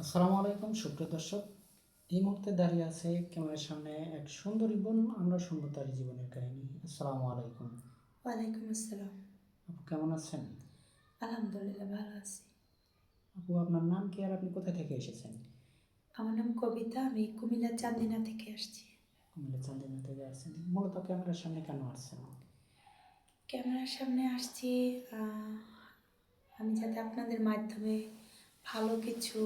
আসসালামু আলাইকুম সুপ্রিয় দর্শক। এই মুহূর্তে দাঁড়িয়ে আছে ক্যামেরার সামনে এক সুন্দরী বোন। আমরা শুনবো তার জীবনের কাহিনী। আসসালামু আলাইকুম। ওয়ালাইকুম আসসালাম। আপু কেমন আছেন? আলহামদুলিল্লাহ ভালো আছি। আপু আপনার নাম কি আর আপনি কোথা থেকে এসেছেন? আমার নাম কবিতা, আমি কুমিল্লা চান্দিনা থেকে আসছি। কুমিল্লা চান্দিনা থেকে আসছেন। মূলত ক্যামেরার সামনে কেন আসছেন? ক্যামেরার সামনে আসছি আমি যাতে আপনাদের মাধ্যমে ভালো কিছু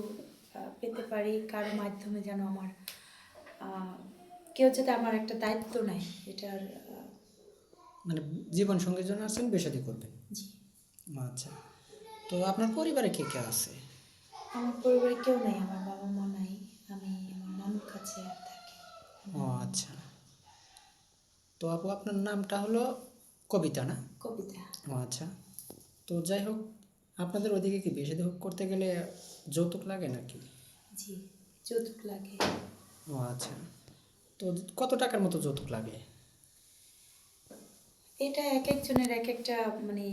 পেতে পারি, কারো মাধ্যমে যেন আমার কেউ যাতে আমার একটা দায়িত্ব নেয় এটার। মানে জীবন সঙ্গীর জন্য আসছেন, বিয়ে শাদী করবেন? জি। আচ্ছা। তো আপনার পরিবারে কে কে আছে? আমার পরিবারে কেউ নেই, আমার বাবা মা নাই, আমি আমার নানুর কাছে থাকি। ও আচ্ছা। তো আপু আপনার নামটা হলো কবিতা, না? কবিতা। ও আচ্ছা। তো যাই হোক, আপনাদের ওইদিকে কি বিয়ে শাদী করতে গেলে যৌতুক লাগে নাকি? জি, যৌতুক লাগে। ও আচ্ছা। তো কত টাকার মতো যৌতুক লাগে? এটা এক একজনের এক একটা মানে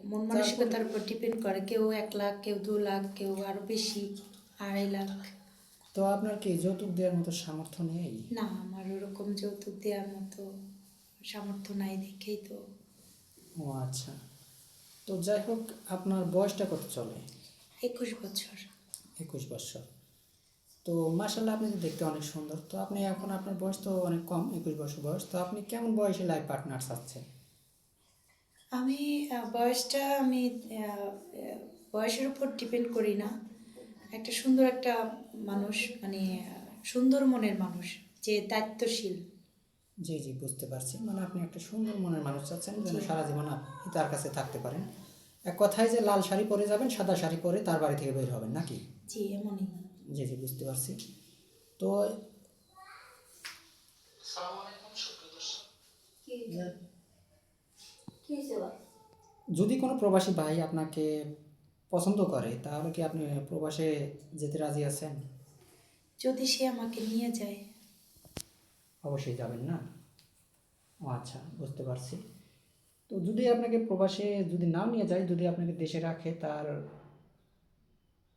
মন মানসিকতার উপর ডিপেন্ড করে। কেউ 1 লাখ, কেউ 2 লাখ, কেউ আরো বেশি, 2.5 লাখ। তো আপনার কি যৌতুক দেওয়ার মতো সামর্থ্য নেই? না, আমার ওরকম যৌতুক দেওয়ার মতো সামর্থ্য নাই দেখেই তো। ও আচ্ছা। তো যাই হোক, আপনার বয়সটা কত চলে? 21 বছর। 21 বছর। তো মাশাল্লাহ, আপনি তো দেখতে অনেক সুন্দর। তো আপনি এখন, আপনার বয়স তো অনেক কম, 21 বছর বয়স। তো আপনি কেমন বয়সে লাইফ পার্টনার চাচ্ছেন? আমি বয়সটা আমি আহ, আহ, বয়সের উপর ডিপেন্ড করি না। একটা সুন্দর একটা মানুষ, মানে সুন্দর মনের মানুষ, যে দায়িত্বশীল। জি জি, বুঝতে পারছি। মানে আপনি একটা সুন্দর মনের মানুষ চাচ্ছেন, যেন জি। সারা জীবন আপনি তার কাছে থাকতে পারেন। এক কথায় যে লাল শাড়ি পরে যাবেন, সাদা শাড়ি পরে তার বাড়ি থেকে বের হবেন নাকি? জি, এমনই। জি জি, বুঝতে পারছি। তো যদি কোনো প্রবাসী ভাই আপনাকে পছন্দ করে, তাহলে কি আপনি প্রবাসে যেতে রাজি আছেন? যদি সে আমাকে নিয়ে যায়। অবশ্যই যাবেন, না? ও আচ্ছা, বুঝতে পারছি। তো যদি আপনাকে প্রবাসে যদি নাও নিয়ে যায়, যদি আপনাকে দেশে রাখে, তার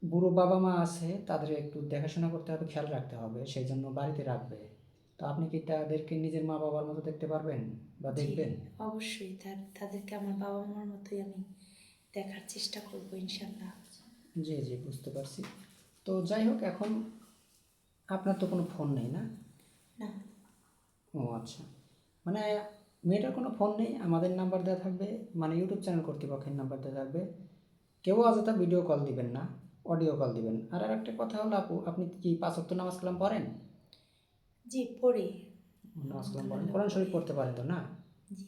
বুড়ো বাবা মা আছে, তাদের একটু দেখাশোনা করতে হবে, খেয়াল রাখতে হবে, সেই জন্য বাড়িতে রাখবে। তো আপনি কি তাদেরকে নিজের মা বাবার মতো দেখতে পারবেন বা জি, দেখবেন? অবশ্যই তাদেরকে আমার বাবা মার মতোই আমি দেখার চেষ্টা করব ইনশাল্লাহ। জি জি, বুঝতে পারছি। তো যাই হোক, এখন আপনার তো কোনো ফোন নেই, না? না। ও আচ্ছা। মানে মেয়েটার কোনো ফোন নেই, আমাদের নাম্বার দেওয়া থাকবে, মানে ইউটিউব চ্যানেল কর্তৃপক্ষের নাম্বার দেওয়া থাকবে। কেউ অযথা ভিডিও কল দিবেন না, অডিও কল দিবেন। আর একটা কথা হলো আপু, আপনি কি 5 ওয়াক্ত নামাজ কালাম পড়েন? জি, পড়ি। নামাজ কালাম পড়েন, আলহামদুলিল্লাহ কোরআন শরীফ পড়ি। পড়তে পারেন তো, না? জি।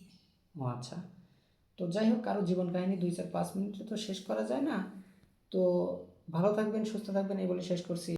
ও আচ্ছা। তো যাই হোক, কারো জীবন কাহিনী 2 4 5 মিনিটে তো শেষ করা যায় না। তো ভালো থাকবেন, সুস্থ থাকবেন, এই বলে শেষ করছি।